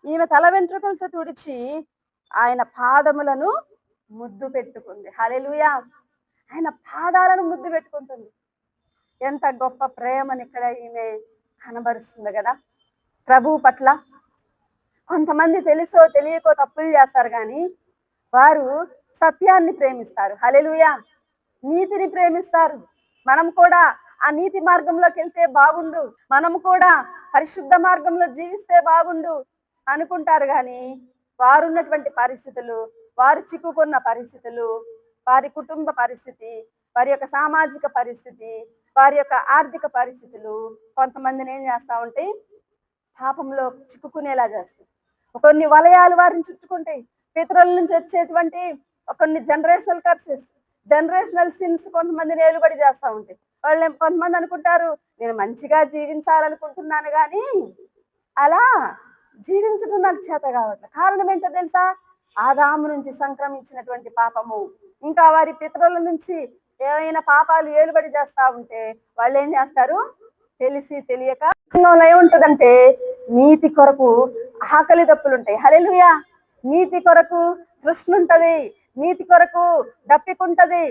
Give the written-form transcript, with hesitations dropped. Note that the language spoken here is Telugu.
ఈమె తల వెంట్రుకలతో తుడిచి ఆయన పాదములను ముద్దు పెట్టుకుంది. హల్లెలూయా! ఆయన పాదాలను ముద్దు పెట్టుకుంటుంది. ఎంత గొప్ప ప్రేమని ఇక్కడ ఈమె కనబరుస్తుంది కదా ప్రభువు పట్ల. కొంతమంది తెలుసో తెలియకో తప్పులు చేస్తారు, కానీ వారు సత్యాన్ని ప్రేమిస్తారు. హల్లెలూయా! నీతిని ప్రేమిస్తారు. మనం కూడా ఆ నీతి మార్గంలోకి వెళ్తే బాగుండు, మనం కూడా పరిశుద్ధ మార్గంలో జీవిస్తే బాగుండు అనుకుంటారు. కానీ వారున్నటువంటి పరిస్థితులు, వారు చిక్కుకున్న పరిస్థితులు, వారి కుటుంబ పరిస్థితి, వారి యొక్క సామాజిక పరిస్థితి, వారి యొక్క ఆర్థిక పరిస్థితులు కొంతమందిని ఏం చేస్తా ఉంటాయి, పాపంలో చిక్కుకునేలా చేస్తాయి. కొన్ని వలయాలు వారిని చుట్టుకుంటాయి. పితరుల నుంచి వచ్చేటువంటి కొన్ని జనరేషనల్ కర్సెస్, జనరేషనల్ సిన్స్ కొంతమందిని ఏలుబడి చేస్తూ ఉంటాయి. వాళ్ళు కొంతమంది అనుకుంటారు, నేను మంచిగా జీవించాలనుకుంటున్నాను కానీ అలా జీవించడం నాకు చేత కావట్లేదు. కారణం ఏంటో తెలుసా? ఆదాము నుంచి సంక్రమించినటువంటి పాపము. ఇంకా వారి పితరుల నుంచి ఏమైనా పాపాలు ఏలుబడి చేస్తా ఉంటే వాళ్ళు ఏం చేస్తారు, తెలిసి తెలియక ఏముంటదంటే నీతి కొరకు ఆకలి దప్పులు ఉంటాయి. హల్లెలూయా! నీతి కొరకు తృష్ణ ఉంటది, నీతి కొరకు దప్పికుంటది,